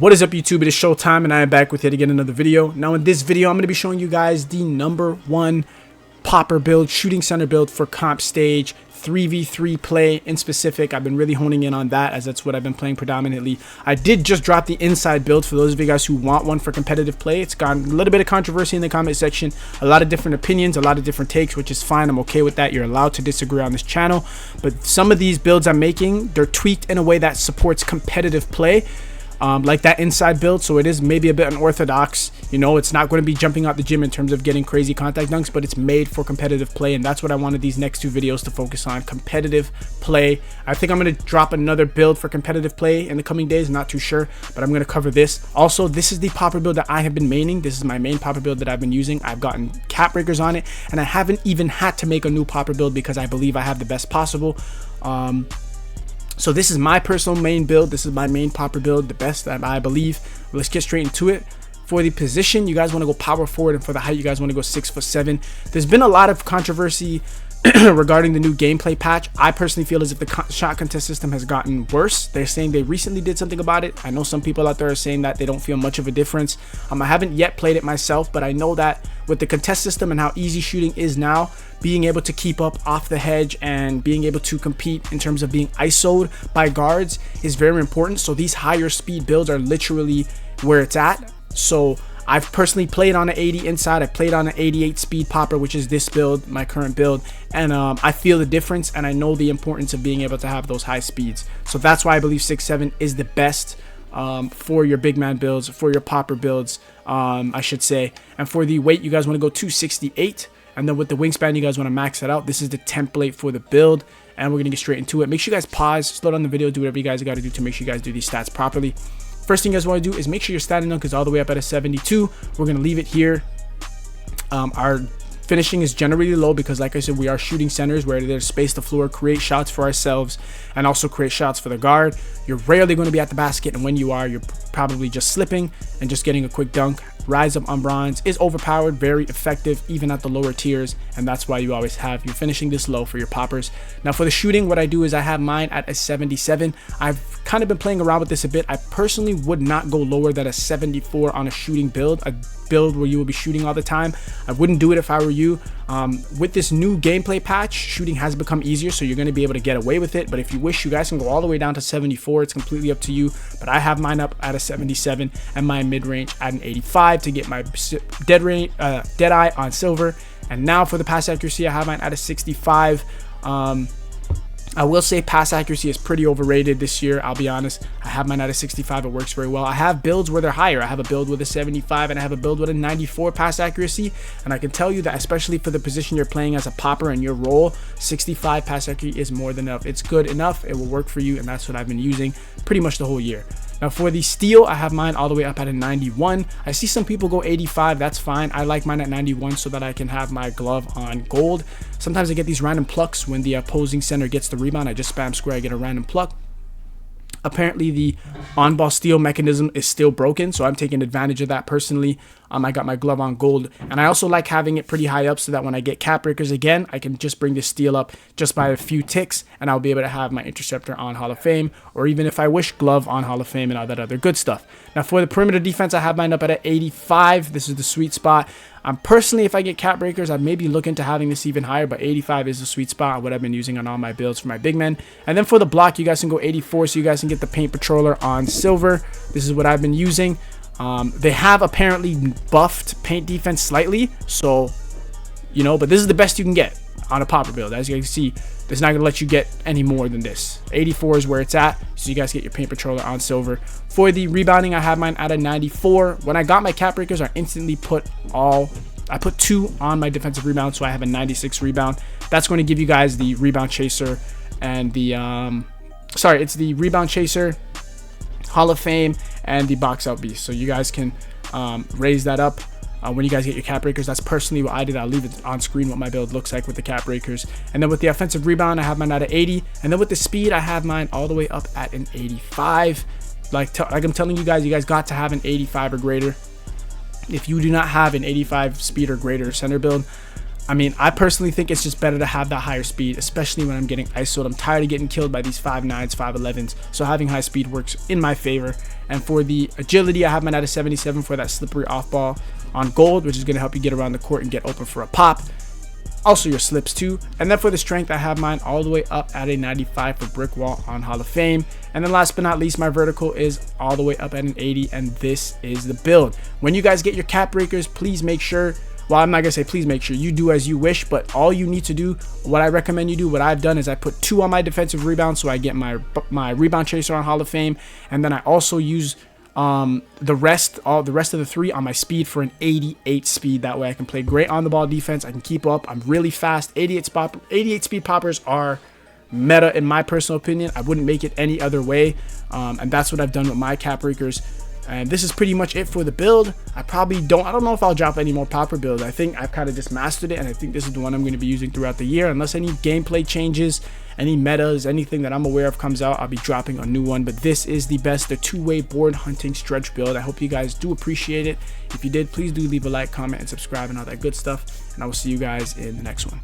What is up, YouTube? It is showtime and I am back with yet again another video. Now in this video I'm going to be showing you guys the #1 popper build, shooting center build for comp stage 3v3 play in specific. I've been really honing in on that as that's what I've been playing predominantly. I did just drop the inside build for those of you guys who want one for competitive play. It's gotten a little bit of controversy in the comment section, a lot of different opinions, a lot of different takes, which is fine. I'm okay with that. You're allowed to disagree on this channel, but some of these builds I'm making, they're tweaked in a way that supports competitive play. Like that inside build, so it is maybe a bit unorthodox. You know, it's not going to be jumping out the gym in terms of getting crazy contact dunks, but it's made for competitive play, and that's what I wanted these next two videos to focus on: competitive play. I think I'm going to drop another build for competitive play in the coming days, not too sure, but I'm going to cover this. Also, this is the popper build that I have been maining. This is my main popper build that I've been using. I've gotten cap breakers on it, and I haven't even had to make a new popper build because I believe I have the best possible. So this is my personal main build. This is my main popper build, the best that I believe. Let's get straight into it. For the position, you guys want to go power forward, and for the height, you guys want to go 6'7". There's been a lot of controversy regarding the new gameplay patch. I personally feel as if the shot contest system has gotten worse. They're saying they recently did something about it. I know some people out there are saying that they don't feel much of a difference. I haven't yet played it myself, but I know that with the contest system and how easy shooting is now, being able to keep up off the hedge and being able to compete in terms of being ISO'd by guards is very important. So these higher speed builds are literally where it's at. So I've personally played on an 80 inside. I played on an 88 speed popper, which is this build, my current build, and I feel the difference, and I know the importance of being able to have those high speeds. So that's why I believe 6'7" is the best for your big man builds, for your popper builds, I should say. And for the weight, you guys want to go 268, and then with the wingspan, you guys want to max it out. This is the template for the build, and we're gonna get straight into it. Make sure you guys pause, slow down the video, do whatever you guys got to do to make sure you guys do these stats properly. First thing you guys want to do is make sure your standing dunk is all the way up at a 72. We're going to leave it here. Our finishing is generally low because, like I said, we are shooting centers where there's space to floor, create shots for ourselves, and also create shots for the guard. You're rarely going to be at the basket, and when you are, you're probably just slipping and just getting a quick dunk. Rise up on bronze is overpowered, very effective even at the lower tiers, and that's why you always have your finishing this low for your poppers. Now for the shooting, what I do is I have mine at a 77. I've kind of been playing around with this a bit. I personally would not go lower than a 74 on a shooting build, a build where you will be shooting all the time. I wouldn't do it if I were you. With this new gameplay patch, shooting has become easier, so you're going to be able to get away with it. But if you wish, you guys can go all the way down to 74. It's completely up to you, but I have mine up at a 77 and my mid-range at an 85 to get my dead eye on silver. And now for the pass accuracy, I have mine at a 65. I will say pass accuracy is pretty overrated this year. I'll be honest. I have mine at a 65. It works very well. I have builds where they're higher. I have a build with a 75 and I have a build with a 94 pass accuracy. And I can tell you that especially for the position you're playing as a popper and your role, 65 pass accuracy is more than enough. It's good enough. It will work for you, and that's what I've been using pretty much the whole year. Now for the steal, I have mine all the way up at a 91. I see some people go 85. That's fine. I like mine at 91 so that I can have my glove on gold. Sometimes I get these random plucks when the opposing center gets the rebound. I just spam square, I get a random pluck. Apparently the on-ball steal mechanism is still broken, so I'm taking advantage of that personally. I got my glove on gold, and I also like having it pretty high up so that when I get cap breakers again, I can just bring the steal up just by a few ticks, and I'll be able to have my interceptor on Hall of Fame, or even if I wish, glove on Hall of Fame and all that other good stuff. Now for the perimeter defense, I have mine up at an 85. This is the sweet spot. Personally, if I get cap breakers, I may be looking to having this even higher, but 85 is the sweet spot, what I've been using on all my builds for my big men. And then for the block, you guys can go 84, so you guys can get the paint patroller on silver. This is what I've been using. They have apparently buffed paint defense slightly, so, you know, but this is the best you can get on a popper build. As you can see, it's not going to let you get any more than this. 84 is where it's at, so you guys get your paint patroller on silver. For the rebounding, I have mine at a 94. When I got my cap breakers, I instantly put I put 2 on my defensive rebound, so I have a 96 rebound. That's going to give you guys the rebound chaser and the it's the rebound chaser, Hall of Fame, and the box out beast. So you guys can raise that up when you guys get your cap breakers. That's personally what I did. I'll leave it on screen what my build looks like with the cap breakers. And then with the offensive rebound, I have mine at an 80. And then with the speed, I have mine all the way up at an 85. Like I'm telling you guys got to have an 85 or greater. If you do not have an 85 speed or greater center build, I mean, I personally think it's just better to have that higher speed, especially when I'm getting ISO'd. I'm tired of getting killed by these 5.9s, 5.11s, so having high speed works in my favor. And for the agility, I have mine at a 77 for that slippery off ball on gold, which is going to help you get around the court and get open for a pop. Also your slips too. And then for the strength, I have mine all the way up at a 95 for brick wall on Hall of Fame. And then last but not least, my vertical is all the way up at an 80, and this is the build. When you guys get your cap breakers, please make sure, well, I'm not gonna say please make sure, you do as you wish, but all you need to do, what I recommend you do, what I've done is I put 2 on my defensive rebound, so I get my rebound chaser on Hall of Fame, and then I also use the rest of the 3 on my speed for an 88 speed. That way I can play great on the ball defense. I can keep up. I'm really fast. 88 speed poppers are meta in my personal opinion. I wouldn't make it any other way, and that's what I've done with my cap breakers. And this is pretty much it for the build. I don't know if I'll drop any more popper builds. I think I've kind of just mastered it, and I think this is the one I'm going to be using throughout the year. Unless any gameplay changes, any metas, anything that I'm aware of comes out, I'll be dropping a new one. But this is the best, the 2-way board hunting stretch build. I hope you guys do appreciate it. If you did, please do leave a like, comment, and subscribe and all that good stuff. And I will see you guys in the next one.